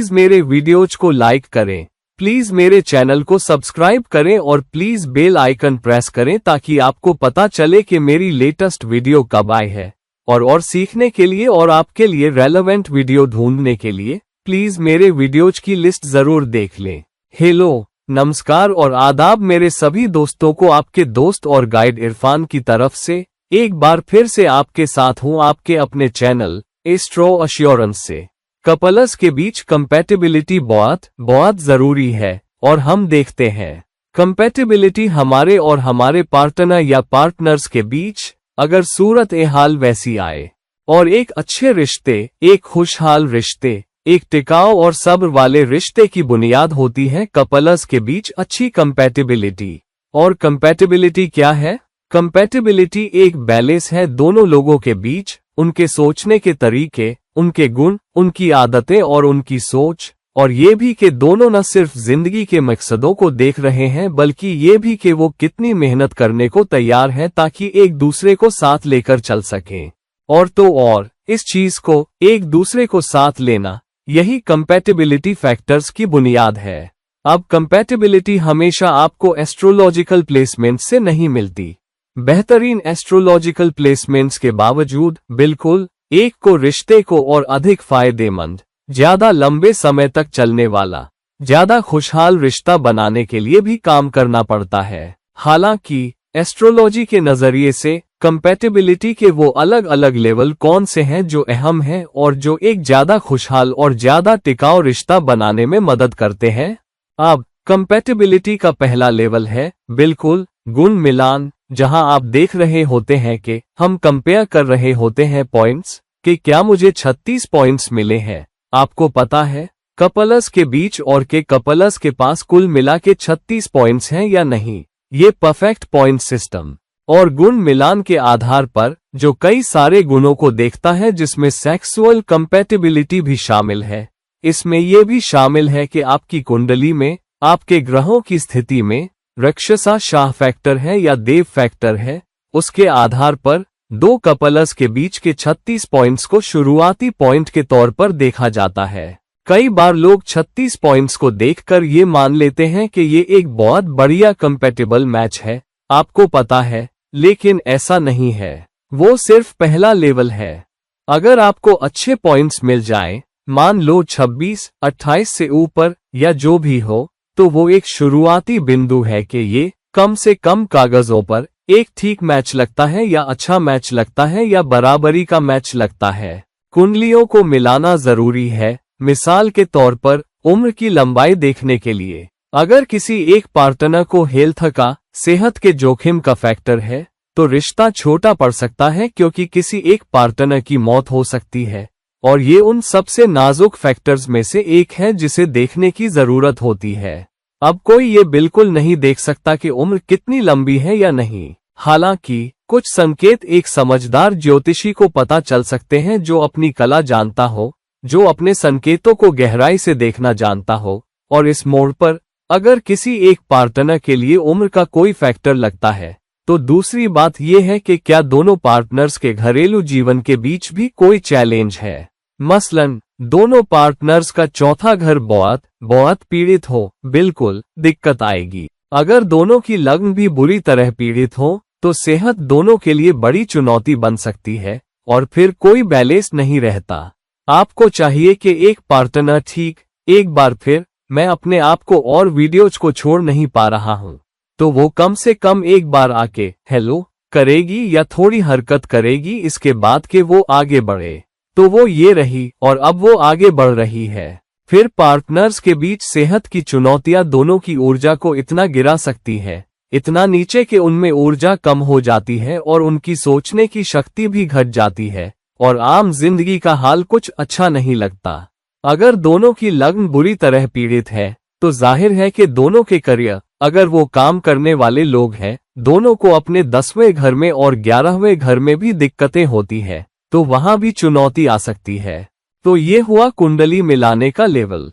Please मेरे videos को like करें, प्लीज मेरे चैनल को सब्सक्राइब करें और प्लीज बेल आइकन प्रेस करें ताकि आपको पता चले कि मेरी लेटेस्ट वीडियो कब आई है। और सीखने के लिए और आपके लिए रेलेवेंट वीडियो ढूंढने के लिए प्लीज मेरे वीडियोज की लिस्ट जरूर देख लें। हेलो, नमस्कार और आदाब मेरे सभी दोस्तों को। आपके दोस्त और गाइड इरफान की तरफ से एक बार फिर से आपके साथ हूं आपके अपने चैनल एस्ट्रो अश्योरेंस से। कपल्स के बीच कंपैटिबिलिटी बहुत जरूरी है और हम देखते हैं कंपैटिबिलिटी हमारे और हमारे पार्टनर या पार्टनर्स के बीच अगर सूरत ए हाल वैसी आए और एक अच्छे रिश्ते, एक खुशहाल रिश्ते, एक टिकाऊ और सब्र वाले रिश्ते की बुनियाद होती है कपल्स के बीच अच्छी कंपैटिबिलिटी। और कंपैटिबिलिटी क्या है? कंपैटिबिलिटी एक बैलेंस है दोनों लोगों के बीच, उनके सोचने के तरीके, उनके गुण, उनकी आदतें और उनकी सोच, और ये भी कि दोनों न सिर्फ जिंदगी के मकसदों को देख रहे हैं बल्कि ये भी कि वो कितनी मेहनत करने को तैयार हैं ताकि एक दूसरे को साथ लेकर चल सकें। और इस चीज को एक दूसरे को साथ लेना, यही कंपैटिबिलिटी फैक्टर्स की बुनियाद है। अब कंपैटिबिलिटी हमेशा आपको एस्ट्रोलॉजिकल प्लेसमेंट से नहीं मिलती। बेहतरीन एस्ट्रोलॉजिकल प्लेसमेंट्स के बावजूद बिल्कुल एक को रिश्ते को और अधिक फायदेमंद, ज्यादा लंबे समय तक चलने वाला, ज्यादा खुशहाल रिश्ता बनाने के लिए भी काम करना पड़ता है। हालांकि एस्ट्रोलॉजी के नजरिए से कंपैटिबिलिटी के वो अलग अलग लेवल कौन से हैं जो अहम हैं और जो एक ज्यादा खुशहाल और ज्यादा टिकाऊ रिश्ता बनाने में मदद करते हैं। अब कंपैटिबिलिटी का पहला लेवल है बिल्कुल गुण मिलान, जहां आप देख रहे होते हैं कि हम कंपेयर कर रहे होते हैं पॉइंट्स कि क्या मुझे 36 पॉइंट्स मिले हैं। आपको पता है कपल्स के बीच और के कपल्स के पास कुल मिला के 36 पॉइंट्स हैं या नहीं। ये परफेक्ट पॉइंट सिस्टम और गुण मिलान के आधार पर जो कई सारे गुणों को देखता है जिसमें सेक्सुअल कंपैटिबिलिटी भी शामिल है। इसमें यह भी शामिल है कि आपकी कुंडली में आपके ग्रहों की स्थिति में राक्षसा शाह फैक्टर है या देव फैक्टर है। उसके आधार पर दो कपल्स के बीच के 36 पॉइंट्स को शुरुआती पॉइंट के तौर पर देखा जाता है। कई बार लोग 36 पॉइंट्स को देखकर ये मान लेते हैं कि ये एक बहुत बढ़िया कंपैटिबल मैच है। आपको पता है, लेकिन ऐसा नहीं है। वो सिर्फ पहला लेवल है। अगर आपको अच्छे पॉइंट्स मिल जाएं, मान लो 26, 28 से ऊपर या जो भी हो, तो वो एक शुरुआती बिंदु है कि ये कम से कम कागजों पर एक ठीक मैच लगता है या अच्छा मैच लगता है या बराबरी का मैच लगता है। कुंडलियों को मिलाना जरूरी है। मिसाल के तौर पर उम्र की लंबाई देखने के लिए अगर किसी एक पार्टनर को हेल्थ का, सेहत के जोखिम का फैक्टर है तो रिश्ता छोटा पड़ सकता है क्योंकि किसी एक पार्टनर की मौत हो सकती है और ये उन सबसे नाजुक फैक्टर्स में से एक है जिसे देखने की जरूरत होती है। अब कोई ये बिल्कुल नहीं देख सकता कि उम्र कितनी लंबी है या नहीं। हालांकि कुछ संकेत एक समझदार ज्योतिषी को पता चल सकते हैं जो अपनी कला जानता हो, जो अपने संकेतों को गहराई से देखना जानता हो। और इस मोड़ पर अगर किसी एक पार्टनर के लिए उम्र का कोई फैक्टर लगता है तो दूसरी बात यह है कि क्या दोनों पार्टनर्स के घरेलू जीवन के बीच भी कोई चैलेंज है। मसलन दोनों पार्टनर्स का चौथा घर बहुत पीड़ित हो, बिल्कुल दिक्कत आएगी। अगर दोनों की लग्न भी बुरी तरह पीड़ित हो तो सेहत दोनों के लिए बड़ी चुनौती बन सकती है और फिर कोई बैलेंस नहीं रहता। आपको चाहिए कि एक पार्टनर ठीक, एक बार फिर मैं अपने आप को और वीडियोज को छोड़ नहीं पा रहा हूं, तो वो कम से कम एक बार आके हेलो करेगी या थोड़ी हरकत करेगी। इसके बाद के वो आगे बढ़े तो वो ये रही और अब वो आगे बढ़ रही है। फिर पार्टनर्स के बीच सेहत की चुनौतियां दोनों की ऊर्जा को इतना गिरा सकती है, इतना नीचे कि उनमें ऊर्जा कम हो जाती है और उनकी सोचने की शक्ति भी घट जाती है और आम जिंदगी का हाल कुछ अच्छा नहीं लगता। अगर दोनों की लग्न बुरी तरह पीड़ित है तो जाहिर है कि दोनों के करियर, अगर वो काम करने वाले लोग हैं, दोनों को अपने 10वें घर में और 11वें घर में भी दिक्कतें होती है, तो वहां भी चुनौती आ सकती है। तो ये हुआ कुंडली मिलाने का लेवल।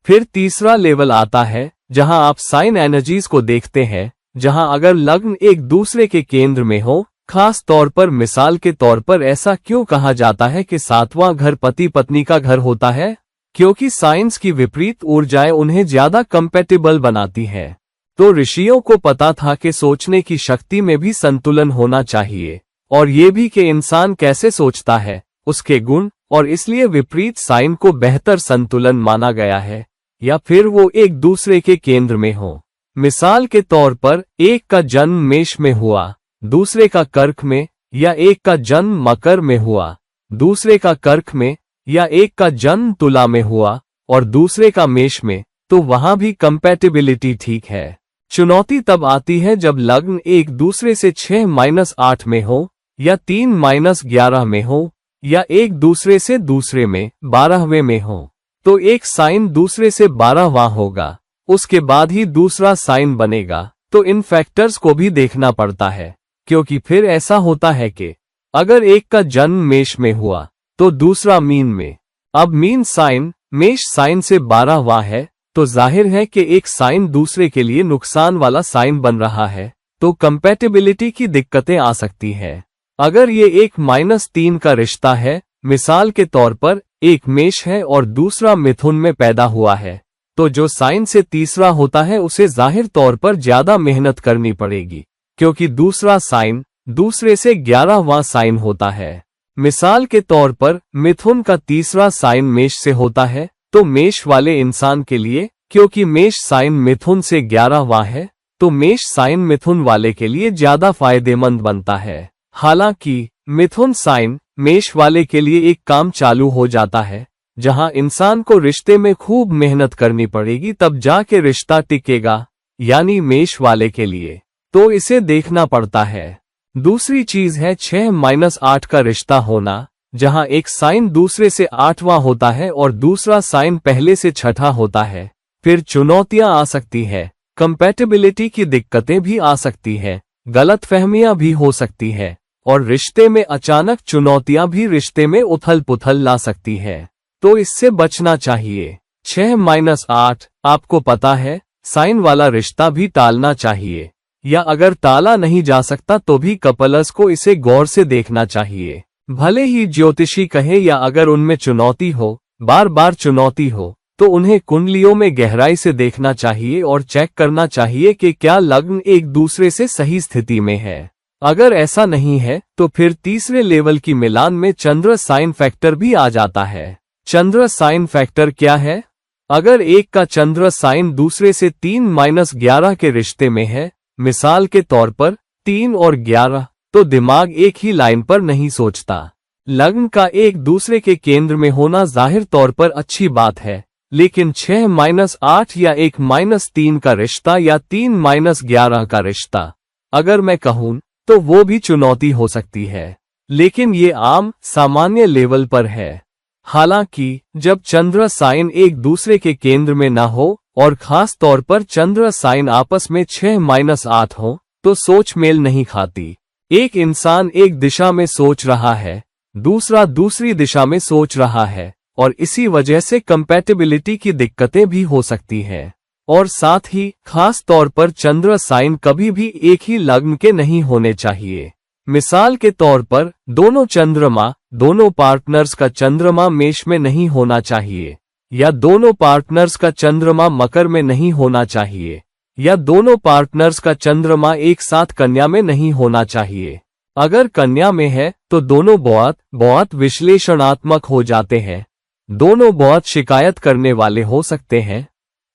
फिर तीसरा लेवल आता है जहां आप साइन एनर्जीज को देखते हैं, जहां अगर लग्न एक दूसरे के केंद्र में हो, खास तौर पर मिसाल के तौर पर ऐसा क्यों कहा जाता है कि 7वां घर पति पत्नी का घर होता है? क्योंकि साइंस की विपरीत ऊर्जाएं उन्हें ज्यादा कंपैटिबल बनाती है। तो ऋषियों को पता था कि सोचने की शक्ति में भी संतुलन होना चाहिए, और ये भी कि इंसान कैसे सोचता है, उसके गुण, और इसलिए विपरीत साइन को बेहतर संतुलन माना गया है, या फिर वो एक दूसरे के केंद्र में हो। मिसाल के तौर पर एक का जन्म मेष में हुआ, दूसरे का कर्क में, या एक का जन्म मकर में हुआ, दूसरे का कर्क में, या एक का जन्म तुला में हुआ और दूसरे का मेष में, तो वहां भी कंपैटिबिलिटी ठीक है। चुनौती तब आती है जब लग्न एक दूसरे से 6-8 में हो, या 3-11 में हो, या एक दूसरे से दूसरे में 12वें में हो। तो एक साइन दूसरे से 12वां होगा, उसके बाद ही दूसरा साइन बनेगा। तो इन फैक्टर्स को भी देखना पड़ता है, क्योंकि फिर ऐसा होता है कि अगर एक का जन्म मेष में हुआ तो दूसरा मीन में। अब मीन साइन मेष साइन से 12वां है, तो जाहिर है कि एक साइन दूसरे के लिए नुकसान वाला साइन बन रहा है, तो कंपैटिबिलिटी की दिक्कतें आ सकती है। अगर ये 1-3 का रिश्ता है, मिसाल के तौर पर एक मेष है और दूसरा मिथुन में पैदा हुआ है, तो जो साइन से तीसरा होता है उसे जाहिर तौर पर ज्यादा मेहनत करनी पड़ेगी, क्योंकि दूसरा साइन दूसरे से 11वां साइन होता है। मिसाल के तौर पर मिथुन का तीसरा साइन मेष से होता है, तो मेष वाले इंसान के लिए, क्योंकि मेष साइन मिथुन से 11वां है, तो मेष साइन मिथुन वाले के लिए ज्यादा फायदेमंद बनता है। हालांकि मिथुन साइन मेष वाले के लिए एक काम चालू हो जाता है, जहां इंसान को रिश्ते में खूब मेहनत करनी पड़ेगी, तब जाके रिश्ता टिकेगा, यानी मेष वाले के लिए। तो इसे देखना पड़ता है। दूसरी चीज है 6-8 का रिश्ता होना, जहां एक साइन दूसरे से 8वां होता है और दूसरा साइन पहले से 6ठा होता है। फिर चुनौतियां आ सकती है, कंपैटिबिलिटी की दिक्कतें भी आ सकती है, गलतफहमियां भी हो सकती है, और रिश्ते में अचानक चुनौतियां भी रिश्ते में उथल पुथल ला सकती है। तो इससे बचना चाहिए। 6-8 आपको पता है, साइन वाला रिश्ता भी टालना चाहिए, या अगर टाला नहीं जा सकता तो भी कपल्स को इसे गौर से देखना चाहिए। भले ही ज्योतिषी कहे या अगर उनमें चुनौती हो, बार बार चुनौती हो, तो उन्हें कुंडलियों में गहराई से देखना चाहिए और चेक करना चाहिए कि क्या लग्न एक दूसरे से सही स्थिति में है। अगर ऐसा नहीं है तो फिर तीसरे लेवल की मिलान में चंद्र साइन फैक्टर भी आ जाता है। चंद्र साइन फैक्टर क्या है? अगर एक का चंद्र साइन दूसरे से 3-11 के रिश्ते में है, मिसाल के तौर पर 3 और 11, तो दिमाग एक ही लाइन पर नहीं सोचता। लग्न का एक दूसरे के केंद्र में होना जाहिर तौर पर अच्छी बात है, लेकिन 6-8 या 1-3 का रिश्ता या 3-11 का रिश्ता अगर मैं कहूं तो वो भी चुनौती हो सकती है, लेकिन ये आम सामान्य लेवल पर है। हालांकि जब चंद्र साइन एक दूसरे के केंद्र में ना हो और खास तौर पर चंद्र साइन आपस में 6-8 हो, तो सोच मेल नहीं खाती। एक इंसान एक दिशा में सोच रहा है, दूसरा दूसरी दिशा में सोच रहा है, और इसी वजह से कंपैटिबिलिटी की दिक्कतें भी हो सकती हैं। और साथ ही खास तौर पर चंद्र साइन कभी भी एक ही लग्न के नहीं होने चाहिए। मिसाल के तौर पर दोनों चंद्रमा, दोनों पार्टनर्स का चंद्रमा मेष में नहीं होना चाहिए, या दोनों पार्टनर्स का चंद्रमा मकर में नहीं होना चाहिए, या दोनों पार्टनर्स का चंद्रमा एक साथ कन्या में नहीं होना चाहिए। अगर कन्या में है तो दोनों बहुत विश्लेषणात्मक हो जाते हैं, दोनों बहुत शिकायत करने वाले हो सकते हैं,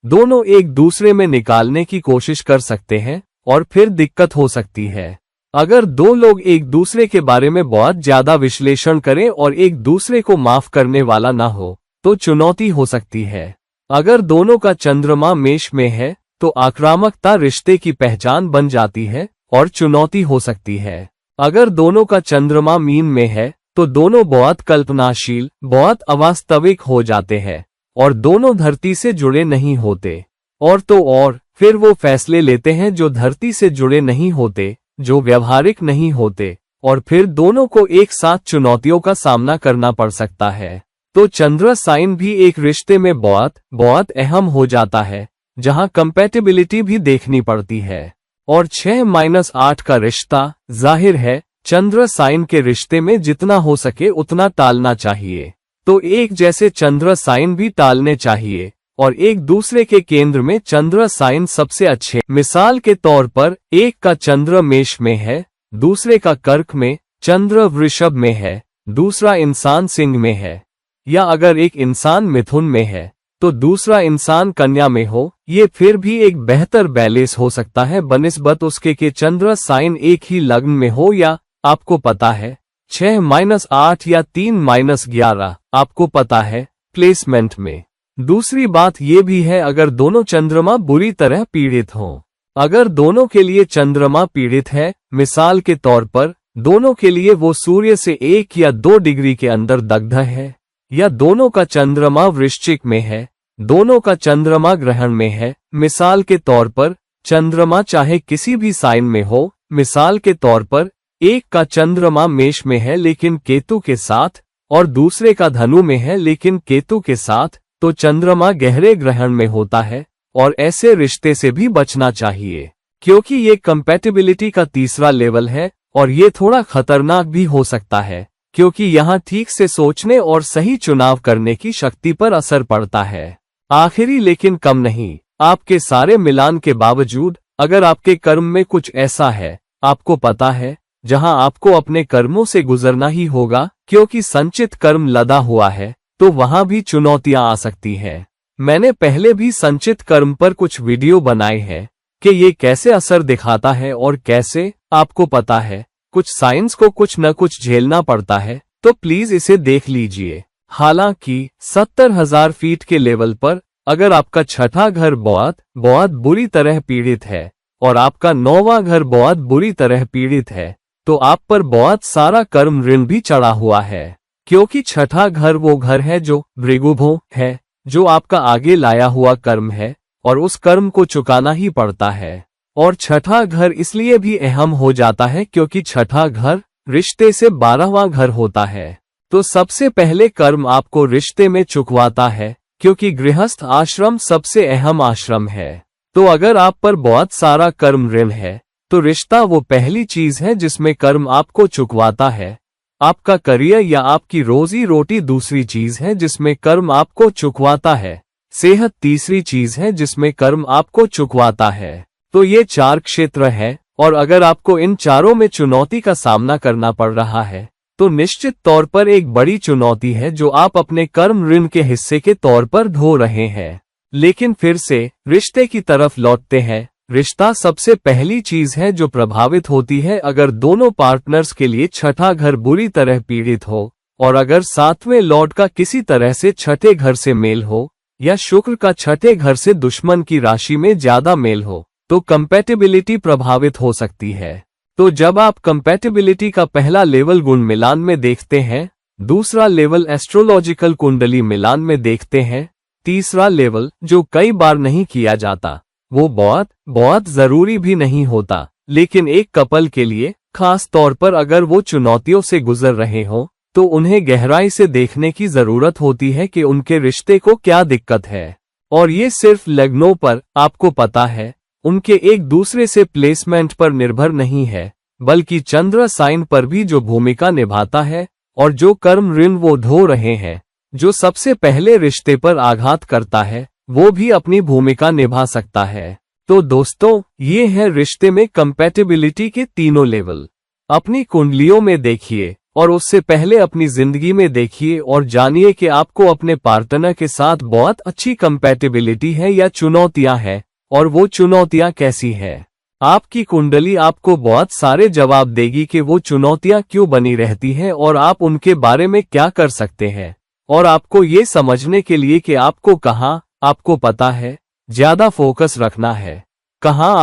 दोनों एक दूसरे में निकालने की कोशिश कर सकते हैं, और फिर दिक्कत हो सकती है। अगर दो लोग एक दूसरे के बारे में बहुत ज्यादा विश्लेषण करें और एक दूसरे को माफ करने वाला ना हो, तो चुनौती हो सकती है। अगर दोनों का चंद्रमा मेष में है तो आक्रामकता रिश्ते की पहचान बन जाती है और चुनौती हो सकती है। अगर दोनों का चंद्रमा मीन में है तो दोनों बहुत कल्पनाशील, बहुत अवास्तविक हो जाते हैं, और दोनों धरती से जुड़े नहीं होते। और फिर वो फैसले लेते हैं जो धरती से जुड़े नहीं होते, जो व्यवहारिक नहीं होते, और फिर दोनों को एक साथ चुनौतियों का सामना करना पड़ सकता है। तो चंद्र साइन भी एक रिश्ते में बहुत अहम हो जाता है, जहां कंपैटिबिलिटी भी देखनी पड़ती है। और 6-8 का रिश्ता जाहिर है चंद्र साइन के रिश्ते में जितना हो सके उतना टालना चाहिए। तो एक जैसे चंद्र साइन भी टालने चाहिए और एक दूसरे के केंद्र में चंद्र साइन सबसे अच्छे। मिसाल के तौर पर एक का चंद्र मेष में है, दूसरे का कर्क में, चंद्र वृषभ में है, दूसरा इंसान सिंह में है, या अगर एक इंसान मिथुन में है तो दूसरा इंसान कन्या में हो, ये फिर भी एक बेहतर बैलेंस हो सकता है बनिस्बत उसके के चंद्र साइन एक ही लग्न में हो, या आपको पता है 6-8 या 3-11 आपको पता है प्लेसमेंट में। दूसरी बात ये भी है अगर दोनों चंद्रमा बुरी तरह पीड़ित हों। अगर दोनों के लिए चंद्रमा पीड़ित है, मिसाल के तौर पर दोनों के लिए वो सूर्य से 1 या 2 डिग्री के अंदर दग्ध है, या दोनों का चंद्रमा वृश्चिक में है, दोनों का चंद्रमा ग्रहण में है, मिसाल के तौर पर चंद्रमा चाहे किसी भी साइन में हो, मिसाल के तौर पर एक का चंद्रमा मेष में है लेकिन केतु के साथ, और दूसरे का धनु में है लेकिन केतु के साथ, तो चंद्रमा गहरे ग्रहण में होता है और ऐसे रिश्ते से भी बचना चाहिए, क्योंकि ये कंपैटिबिलिटी का तीसरा लेवल है और ये थोड़ा खतरनाक भी हो सकता है, क्योंकि यहाँ ठीक से सोचने और सही चुनाव करने की शक्ति पर असर पड़ता है। आखिरी लेकिन कम नहीं, आपके सारे मिलान के बावजूद अगर आपके कर्म में कुछ ऐसा है, आपको पता है, जहां आपको अपने कर्मों से गुजरना ही होगा क्योंकि संचित कर्म लदा हुआ है, तो वहां भी चुनौतियां आ सकती हैं। मैंने पहले भी संचित कर्म पर कुछ वीडियो बनाए हैं कि ये कैसे असर दिखाता है और कैसे, आपको पता है, कुछ साइंस को कुछ न कुछ झेलना पड़ता है, तो प्लीज इसे देख लीजिए। हालांकि 70,000 फीट के लेवल पर अगर आपका छठा घर बहुत बुरी तरह पीड़ित है और आपका 9वां घर बहुत बुरी तरह पीड़ित है, तो आप पर बहुत सारा कर्म ऋण भी चढ़ा हुआ है, क्योंकि छठा घर वो घर है जो भृगुभो है, जो आपका आगे लाया हुआ कर्म है और उस कर्म को चुकाना ही पड़ता है। और छठा घर इसलिए भी अहम हो जाता है क्योंकि छठा घर रिश्ते से 12वां घर होता है, तो सबसे पहले कर्म आपको रिश्ते में चुकवाता है, क्योंकि गृहस्थ आश्रम सबसे अहम आश्रम है। तो अगर आप पर बहुत सारा कर्म ऋण है, तो रिश्ता वो पहली चीज है जिसमें कर्म आपको चुकवाता है। आपका करियर या आपकी रोजी रोटी दूसरी चीज है जिसमें कर्म आपको चुकवाता है। सेहत तीसरी चीज है जिसमें कर्म आपको चुकवाता है। तो ये 4 क्षेत्र है और अगर आपको इन चारों में चुनौती का सामना करना पड़ रहा है, तो निश्चित तौर पर एक बड़ी चुनौती है जो आप अपने कर्म ऋण के हिस्से के तौर पर ढो रहे हैं। लेकिन फिर से रिश्ते की तरफ लौटते हैं। रिश्ता सबसे पहली चीज है जो प्रभावित होती है अगर दोनों पार्टनर्स के लिए छठा घर बुरी तरह पीड़ित हो, और अगर 7वें लॉर्ड का किसी तरह से छठे घर से मेल हो, या शुक्र का छठे घर से दुश्मन की राशि में ज्यादा मेल हो, तो कंपैटिबिलिटी प्रभावित हो सकती है। तो जब आप कंपैटिबिलिटी का पहला लेवल गुण मिलान में देखते हैं, दूसरा लेवल एस्ट्रोलॉजिकल कुंडली मिलान में देखते हैं, तीसरा लेवल जो कई बार नहीं किया जाता, वो बहुत जरूरी भी नहीं होता, लेकिन एक कपल के लिए, खास तौर पर अगर वो चुनौतियों से गुजर रहे हो, तो उन्हें गहराई से देखने की जरूरत होती है कि उनके रिश्ते को क्या दिक्कत है। और ये सिर्फ लग्नों पर, आपको पता है, उनके एक दूसरे से प्लेसमेंट पर निर्भर नहीं है, बल्कि चंद्र साइन पर भी जो भूमिका निभाता है और जो कर्म ऋण वो ढो रहे हैं, जो सबसे पहले रिश्ते पर आघात करता है, वो भी अपनी भूमिका निभा सकता है। तो दोस्तों, ये है रिश्ते में कंपैटिबिलिटी के तीनों लेवल। अपनी कुंडलियों में देखिए और उससे पहले अपनी जिंदगी में देखिए और जानिए कि आपको अपने पार्टनर के साथ बहुत अच्छी कंपैटिबिलिटी है या चुनौतियां हैं, और वो चुनौतियां कैसी है। आपकी कुंडली आपको बहुत सारे जवाब देगी कि वो चुनौतियां क्यों बनी रहती हैं और आप उनके बारे में क्या कर सकते हैं। और आपको ये समझने के लिए कि आपको कहाँ, आपको पता है, ज्यादा फोकस रखना है, कहाँ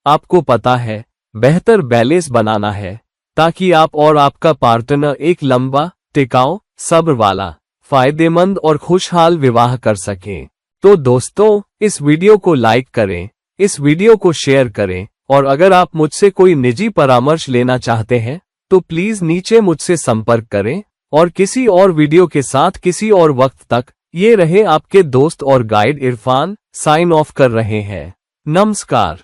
आपको पता है, बेहतर बैलेंस बनाना है, ताकि आप और आपका पार्टनर एक लंबा, टिकाऊ, सब्र वाला, फायदेमंद और खुशहाल विवाह कर सकें। तो दोस्तों, इस वीडियो को लाइक करें, इस वीडियो को शेयर करें, और अगर आप मुझसे कोई निजी परामर्श लेना चाहते हैं, तो प्लीज नीचे मुझसे संपर्क करें। और किसी और वीडियो के साथ किसी और वक्त तक, ये रहे आपके दोस्त और गाइड इरफान, साइन ऑफ कर रहे हैं। नमस्कार।